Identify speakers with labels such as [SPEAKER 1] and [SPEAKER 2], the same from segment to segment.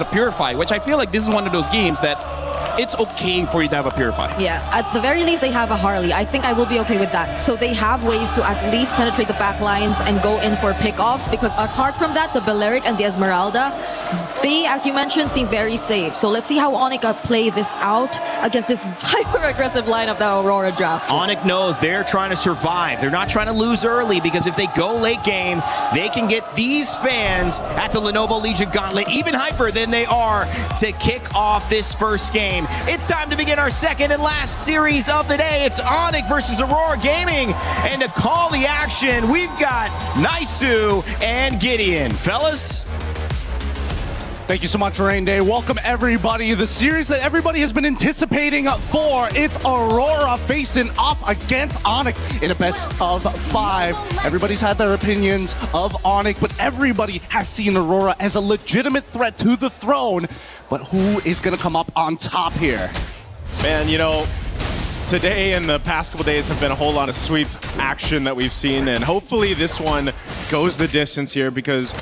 [SPEAKER 1] a Purify, which I feel like this is one of those games that it's okay for you to have a Purify.
[SPEAKER 2] Yeah, at the very least, they have a Harley. I think I will be okay with that. So they have ways to at least penetrate the back lines and go in for pickoffs, because apart from that, the Balearic and the Esmeralda, they, as you mentioned, seem very safe. So let's see how Onic play this out against this hyper-aggressive lineup that Aurora drafted.
[SPEAKER 3] Onic knows they're trying to survive. They're not trying to lose early, because if they go late game, they can get these fans at the Lenovo Legion Gauntlet even hyper than they are to kick off this first game. It's time to begin our second and last series of the day. It's Onic versus Aurora Gaming. And to call the action, we've got Naisu and Gideon. Fellas?
[SPEAKER 4] Thank you so much, Rain Day. Welcome, everybody. The series that everybody has been anticipating for. It's Aurora facing off against Onic in a best of 5. Everybody's had their opinions of Onic, but everybody has seen Aurora as a legitimate threat to the throne. But who is going to come up on top here?
[SPEAKER 5] Man, you know, today and the past couple days have been a whole lot of sweep action that we've seen, and hopefully this one goes the distance here, because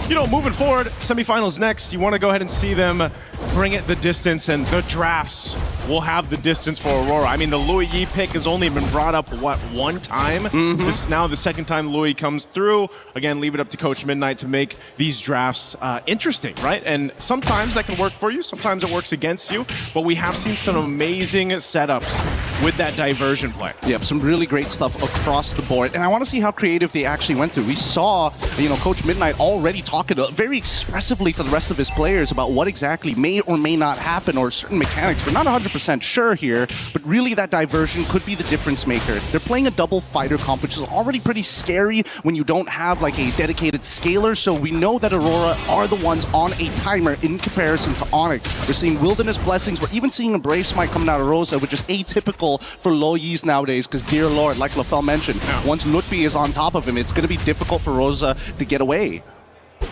[SPEAKER 5] you know, moving forward, semifinals next, you want to go ahead and see them bring it the distance, and the drafts will have the distance for Aurora. I mean, the Louis Yi pick has only been brought up, what, one time? This is now the second time Louis comes through. Again, leave it up to Coach Midnight to make these drafts interesting, right? And sometimes that can work for you, sometimes it works against you, but we have seen some amazing setups with that diversion play.
[SPEAKER 4] Yep, some really great stuff across the board, and I want to see how creative they actually went through. We saw, you know, Coach Midnight already talking very expressively to the rest of his players about what exactly may or may not happen, or certain mechanics. We're not 100% sure here, but really that diversion could be the difference maker. They're playing a double fighter comp, which is already pretty scary when you don't have like a dedicated scaler, so we know that Aurora are the ones on a timer in comparison to Onic. We're seeing Wilderness Blessings, we're even seeing a Brave Smite coming out of Rosa, which is atypical for low Yis nowadays, because dear lord, like LaFell mentioned, once Lutfi is on top of him, it's going to be difficult for Rosa to get away.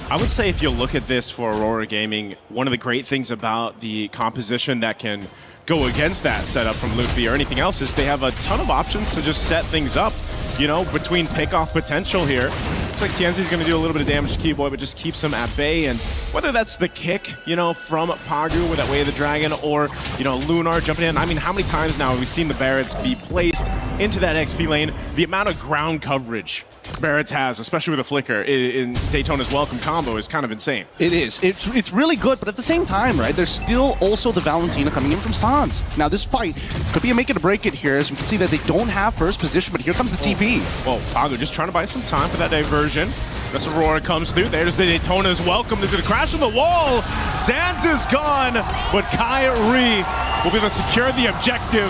[SPEAKER 5] I would say if you look at this for Aurora Gaming, one of the great things about the composition that can go against that setup from Luffy or anything else is they have a ton of options to just set things up, you know, between pick-off potential here. Looks like Tianzi's going to do a little bit of damage to Keyboy, but just keeps him at bay. And whether that's the kick, you know, from Pagu with that Way of the Dragon, or, you know, Lunar jumping in. I mean, how many times now have we seen the Barretts be placed into that XP lane? The amount of ground coverage Barretts has, especially with a flicker in Daytona's welcome combo, is kind of insane.
[SPEAKER 4] It is. It's really good, but at the same time, right, there's still also the Valentina coming in from Sans. Now, this fight could be a make it or break it here, as we can see that they don't have first position, but here comes the TP.
[SPEAKER 5] Well, Pagu just trying to buy some time for that diversion. This Aurora comes through. There's the Daytona's welcome. There's going to crash on the wall. Sans is gone, but Kyrie will be able to secure the objective.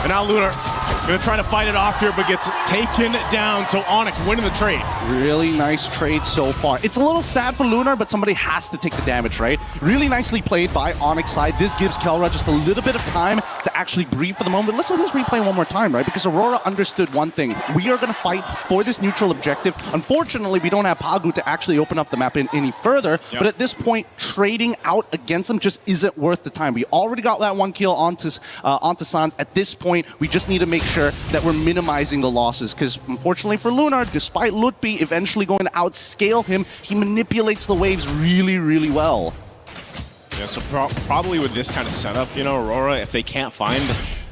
[SPEAKER 5] And now Lunar going to try to fight it off here, but gets taken down. So Onic winning the trade.
[SPEAKER 4] Really nice trade so far. It's a little sad for Lunar, but somebody has to take the damage, right? Really nicely played by Onic's side. This gives Kelra just a little bit of time to actually breathe for the moment. Let's let this replay one more time, right? Because Aurora understood one thing. We are going to fight for this neutral objective. Unfortunately, we don't have Pagu to actually open up the map any further. But at this point, trading out against them just isn't worth the time. We already got that one kill onto Sans. At this point, we just need to make sure that we're minimizing the losses, because unfortunately for Lunar, despite Lutfi eventually going to outscale him, he manipulates the waves really, really well.
[SPEAKER 5] Yeah, so probably with this kind of setup, you know, Aurora, if they can't find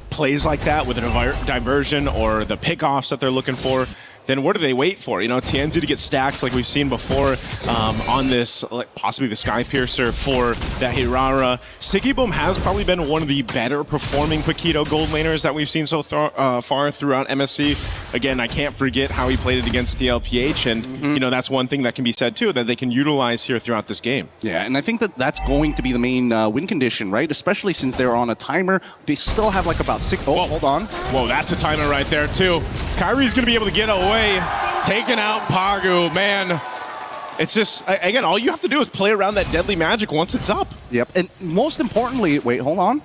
[SPEAKER 5] plays like that with a diversion or the pickoffs that they're looking for, then what do they wait for? You know, Tianzi to get stacks like we've seen before on this, like possibly the Sky Piercer for that Hirara. Sigiboom has probably been one of the better performing Paquito gold laners that we've seen so far throughout MSC. Again, I can't forget how he played it against DLPH, and you know, that's one thing that can be said too, that they can utilize here throughout this game.
[SPEAKER 4] Yeah, and I think that that's going to be the main win condition, right? Especially since they're on a timer. They still have like about 6... Oh, hold on.
[SPEAKER 5] Whoa, that's a timer right there too. Kyrie's going to be able to get away. Taking out Pagu, man. It's just, again, all you have to do is play around that deadly magic once it's up.
[SPEAKER 4] Yep, and most importantly, wait, hold on.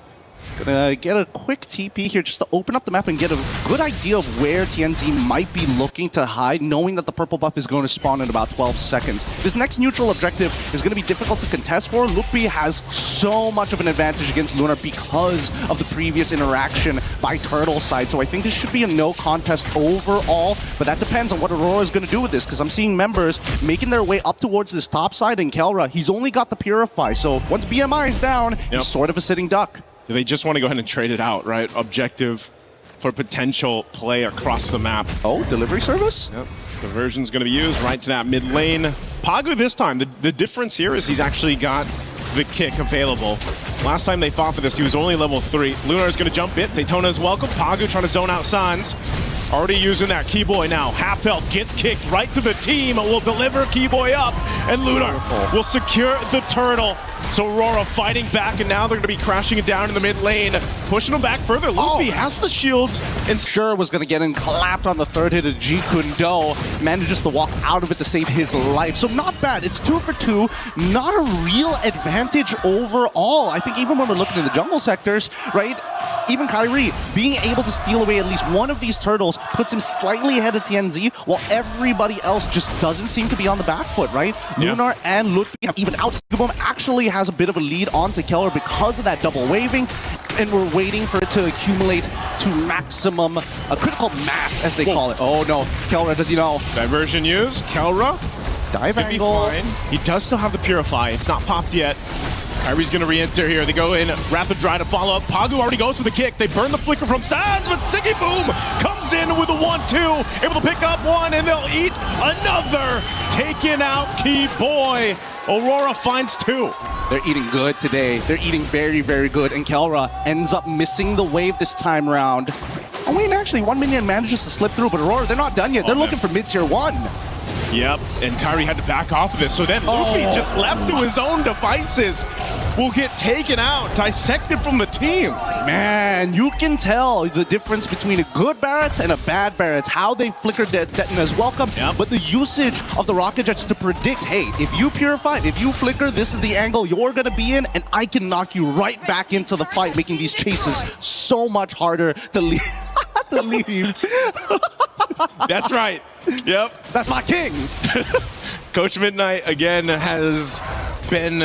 [SPEAKER 4] Gonna get a quick TP here just to open up the map and get a good idea of where TNZ might be looking to hide, knowing that the purple buff is going to spawn in about 12 seconds. This next neutral objective is going to be difficult to contest for. Lukby has so much of an advantage against Lunar because of the previous interaction by Turtle side, so I think this should be a no contest overall, but that depends on what Aurora is going to do with this, because I'm seeing members making their way up towards this top side, and Kelra, he's only got the Purify, so once BMI is down, he's sort of a sitting duck.
[SPEAKER 5] They just want to go ahead and trade it out, right? Objective for potential play across the map.
[SPEAKER 4] Oh, delivery service?
[SPEAKER 5] Yep. Diversion's going to be used right to that mid lane. Pagu this time, the difference here is he's actually got the kick available. Last time they fought for this, he was only level 3. Lunar is going to jump it. Daytona's welcome. Pagu trying to zone out Sans. Already using that Keyboy now. Half health gets kicked right to the team. Will deliver Keyboy up. And Lunar will secure the turtle. So Aurora fighting back, and now they're going to be crashing it down in the mid lane. Pushing them back further. Luffy has the shields. And
[SPEAKER 4] Sure was going to get in, clapped on the third hit of G Kundo. Manages to walk out of it to save his life. So not bad. It's 2 for 2. Not a real advantage overall. I think even when we're looking in the jungle sectors, right? Even Kyrie being able to steal away at least one of these turtles puts him slightly ahead of TNZ, while everybody else just doesn't seem to be on the back foot, right?
[SPEAKER 5] Yeah.
[SPEAKER 4] Lunar and Lutfi have even out. Boom actually has a bit of a lead onto Keller because of that double waving, and we're waiting for it to accumulate to maximum, a critical mass, as they call it. Oh no, Keller, does he know?
[SPEAKER 5] diversion used. Kelra.
[SPEAKER 4] Dive
[SPEAKER 5] Gonna be
[SPEAKER 4] angle.
[SPEAKER 5] fine. He does still have the Purify. It's not popped yet. Kyrie's gonna re-enter here. They go in, Wrath of Dry to follow up. Pagu already goes for the kick. They burn the flicker from Sans, but Siggy Boom comes in with a 1-2, able to pick up one, and they'll eat another. Taking out Keyboy. Aurora finds 2.
[SPEAKER 4] They're eating good today. They're eating very, very good. And Kelra ends up missing the wave this time round. Oh wait, actually, 1 minion manages to slip through, but Aurora, they're not done yet. They're looking for mid-tier 1.
[SPEAKER 5] Yep, and Kyrie had to back off of this. So then Luffy just left to his own devices. Will get taken out, dissected from the team.
[SPEAKER 4] Man, you can tell the difference between a good Barretts and a bad Barretts, how they flicker Detona's welcome, but the usage of the rocket jets to predict, hey, if you purify, if you flicker, this is the angle you're gonna be in, and I can knock you right back into the fight, making these chases so much harder to leave. to leave.
[SPEAKER 5] That's right. Yep.
[SPEAKER 4] That's my king.
[SPEAKER 5] Coach Midnight, again, has been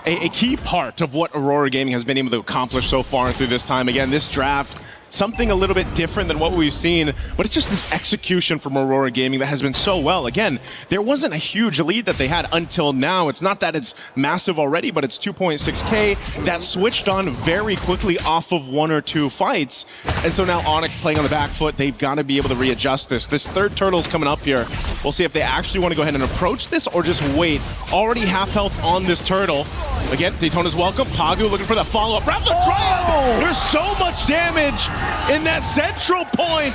[SPEAKER 5] a key part of what Aurora Gaming has been able to accomplish so far through this time. Again, this draft, something a little bit different than what we've seen, but it's just this execution from Aurora Gaming that has been so well. Again, there wasn't a huge lead that they had until now. It's not that it's massive already, but it's 2.6K that switched on very quickly off of 1 or 2 fights. And so now Onic playing on the back foot, they've got to be able to readjust this. This third turtle's coming up here. We'll see if they actually want to go ahead and approach this or just wait. Already half health on this turtle. Again, Daytona's welcome. Pagu looking for the follow-up. Wrath of Dry! There's so much damage in that central point.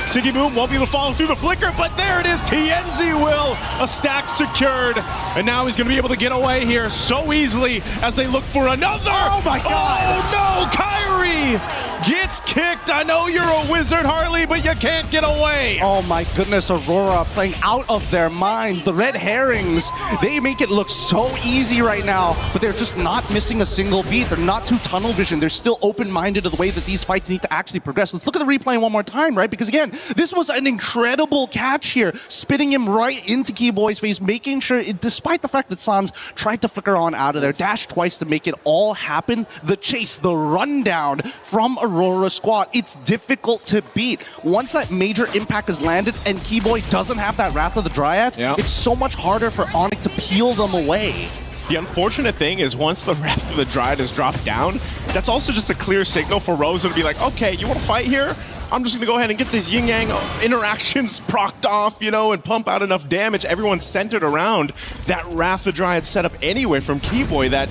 [SPEAKER 5] Siggy Boom won't be able to follow through the flicker, but there it is. TNZ will. A stack secured. And now he's going to be able to get away here so easily as they look for another.
[SPEAKER 4] Oh my God.
[SPEAKER 5] Oh no, Kyrie gets kicked. I know you're a wizard, Harley, but you can't get away.
[SPEAKER 4] Oh my goodness, Aurora playing out of their minds. The red herrings, they make it look so easy right now, but they're just not missing a single beat. They're not too tunnel vision. They're still open-minded to the way that these fights need to actually progress. Let's look at the replay one more time, right? Because again, this was an incredible catch here, spitting him right into Keyboy's face, making sure, despite the fact that Sans tried to flicker on out of there, dashed twice to make it all happen. The chase, the rundown from Aurora squad, it's difficult to beat. Once that major impact is landed and Keyboy doesn't have that Wrath of the Dryads, it's so much harder for Onic to peel them away.
[SPEAKER 5] The unfortunate thing is once the Wrath of the Dryad is dropped down, that's also just a clear signal for Rosa to be like, okay, you want to fight here? I'm just going to go ahead and get these yin-yang interactions procced off, you know, and pump out enough damage. Everyone's centered around that Wrath of the Dryad setup anyway from Keyboy that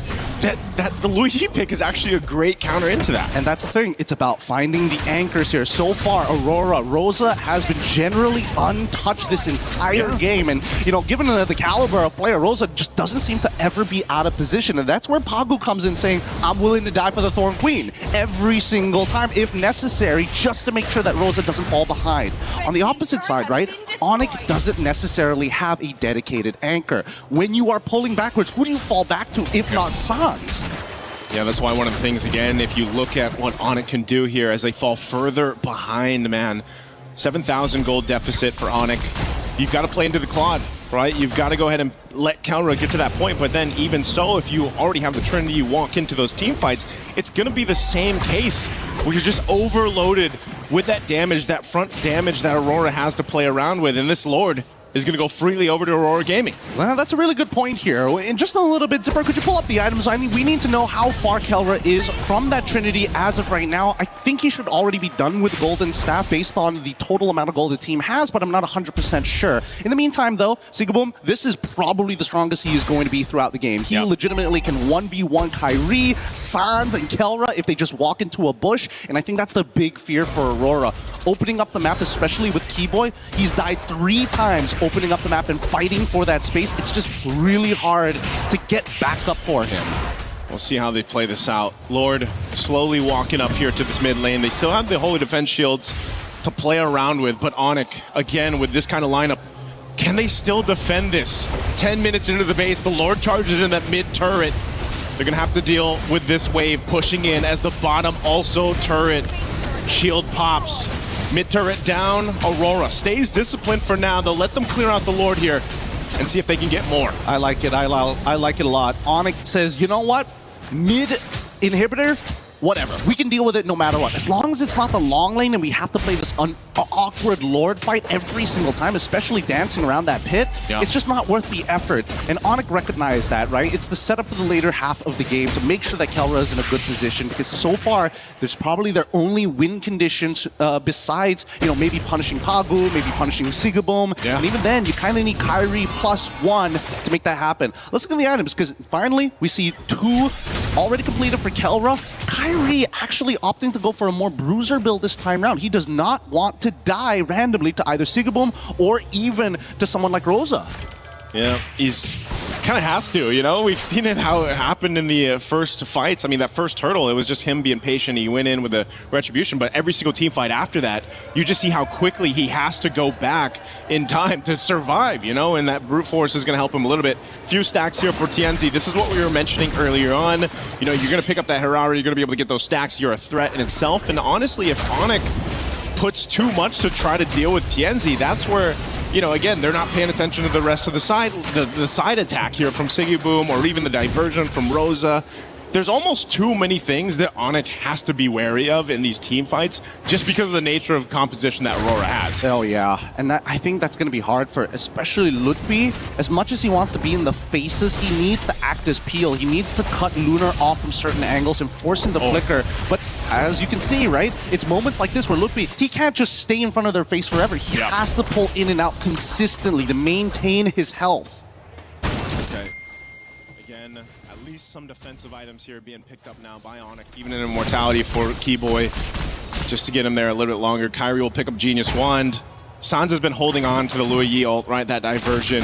[SPEAKER 5] the Luigi pick is actually a great counter into that.
[SPEAKER 4] And that's the thing. It's about finding the anchors here. So far, Rosa has been generally untouched this entire game. And, you know, given the caliber of player, Rosa just doesn't seem to ever be out of position. And that's where Pagu comes in saying, I'm willing to die for the Thorn Queen every single time, if necessary, just to make sure that Rosa doesn't fall behind. On the opposite side, right, Onic doesn't necessarily have a dedicated anchor. When you are pulling backwards, who do you fall back to if not Sans?
[SPEAKER 5] Yeah, that's why one of the things, again, if you look at what Onic can do here as they fall further behind, man. 7,000 gold deficit for Onic. You've got to play into the Claude, right? You've got to go ahead and let Kelra get to that point, but then even so, if you already have the Trinity, you walk into those team fights, it's going to be the same case where you're just overloaded with that damage, that front damage that Aurora has to play around with, and this Lord is going to go freely over to Aurora Gaming.
[SPEAKER 4] Well, that's a really good point here. In just a little bit, Zipper, could you pull up the items? I mean, we need to know how far Kelra is from that Trinity as of right now. I think he should already be done with Golden Staff based on the total amount of gold the team has, but I'm not 100% sure. In the meantime, though, Sigaboom, this is probably the strongest he is going to be throughout the game. He legitimately can 1v1 Kyrie, Sans, and Kelra if they just walk into a bush, and I think that's the big fear for Aurora. Opening up the map, especially with Keyboy, he's died 3 times opening up the map and fighting for that space. It's just really hard to get back up for him.
[SPEAKER 5] We'll see how they play this out. Lord slowly walking up here to this mid lane. They still have the Holy Defense shields to play around with, but Onic, again, with this kind of lineup, can they still defend this? 10 minutes into the base, the Lord charges in that mid turret. They're gonna have to deal with this wave pushing in as the bottom also turret. Shield pops. Mid turret down. Aurora stays disciplined for now. They'll let them clear out the Lord here and see if they can get more.
[SPEAKER 4] I like it. I like it a lot. Onic says, you know what? Mid inhibitor, whatever. We can deal with it no matter what. As long as it's not the long lane and we have to play this awkward Lord fight every single time, especially dancing around that pit, it's just not worth the effort. And Onic recognized that, right? It's the setup for the later half of the game to make sure that Kelra is in a good position, because so far, there's probably their only win conditions besides, you know, maybe punishing Pagu, maybe punishing Sigaboom. And even then, you kind of need Kyrie +1 to make that happen. Let's look at the items, because finally, we see 2 already completed for Kelra. Kyrie actually opting to go for a more bruiser build this time around. He does not want to die randomly to either Sigaboom or even to someone like Rosa.
[SPEAKER 5] Yeah, he's kind of has to, you know? We've seen it, how it happened in the first fights. I mean, that first hurdle, it was just him being patient. He went in with a retribution, but every single team fight after that, you just see how quickly he has to go back in time to survive, you know? And that brute force is going to help him a little bit. Few stacks here for TNZ. This is what we were mentioning earlier on. You know, you're going to pick up that Harara, you're going to be able to get those stacks. You're a threat in itself. And honestly, if Onic puts too much to try to deal with TNZ, that's where, you know, again, they're not paying attention to the rest of the side attack here from Sigaboom or even the diversion from Rosa. There's almost too many things that Onic has to be wary of in these team fights just because of the nature of composition that Aurora has.
[SPEAKER 4] Oh yeah, and I think that's going to be hard for especially Lutfi. As much as he wants to be in the faces, he needs to act as Peel. He needs to cut Lunar off from certain angles and force him to flicker. But as you can see, right, it's moments like this where Lutfi, he can't just stay in front of their face forever. He has to pull in and out consistently to maintain his health.
[SPEAKER 5] Okay. Again, at least some defensive items here being picked up now by Onic, even an immortality for Keyboy, just to get him there a little bit longer. Kyrie will pick up Genius Wand. Sans has been holding on to the Lua Yi ult, right? That diversion.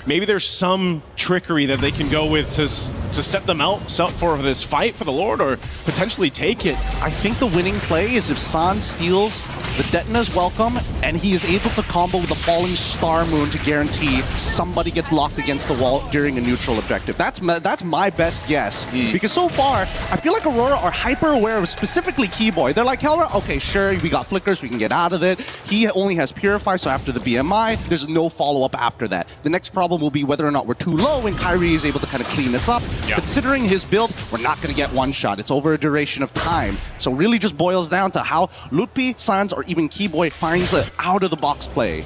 [SPEAKER 5] Maybe there's some trickery that they can go with to set them out for this fight for the Lord, or potentially take it.
[SPEAKER 4] I think the winning play is if Sans steals the Detna's Welcome and he is able to combo with the Falling Star Moon to guarantee somebody gets locked against the wall during a neutral objective. That's my best guess. Because so far, I feel like Aurora are hyper aware of specifically Keyboy. They're like, Kelra, okay, sure, we got flickers, we can get out of it. He only has Purify, so after the BMI, there's no follow-up after that. The next problem will be whether or not we're too low and Kyrie is able to kind of clean us up. Considering his build, we're not going to get one shot. It's over a duration of time. So really just boils down to how Lutfi, Sans, or even Keyboy finds an out-of-the-box play.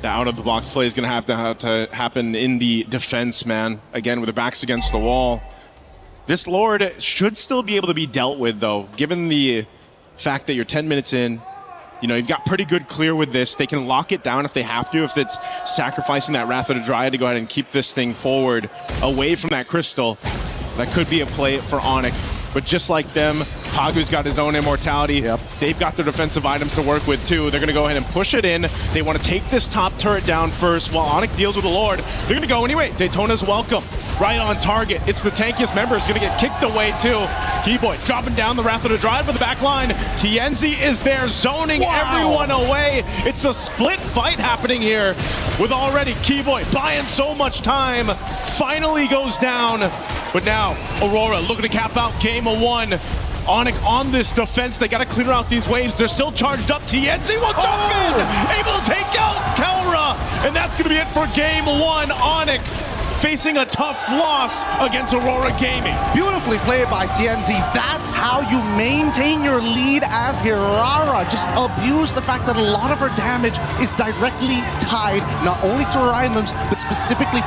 [SPEAKER 5] The out-of-the-box play is going to have to happen in the defense, man. Again, with their backs against the wall. This Lord should still be able to be dealt with, though, given the fact that you're 10 minutes in. You know, you've got pretty good clear with this. They can lock it down if they have to, if it's sacrificing that Wrath of the Dryad to go ahead and keep this thing forward away from that crystal. That could be a play for Onic. But just like them, Pagu's got his own immortality. They've got their defensive items to work with too. They're going to go ahead and push it in. They want to take this top turret down first while Onic deals with the Lord. They're going to go anyway. Daytona's welcome. Right on target. It's the tankiest member. It's going to get kicked away too. Keyboy dropping down the Wrath of the Dryad for the back line. TNZ is there zoning everyone away. It's a split fight happening here with already Keyboy buying so much time. Finally goes down. But now, Aurora looking to cap out game of 1. Onic on this defense. They got to clear out these waves. They're still charged up. TNC will jump in, able to take out Kaura. And that's going to be it for game 1. Onic facing a tough loss against Aurora Gaming.
[SPEAKER 4] Beautifully played by TNZ. That's how you maintain your lead as Hirara. Just abuse the fact that a lot of her damage is directly tied not only to her items, but specifically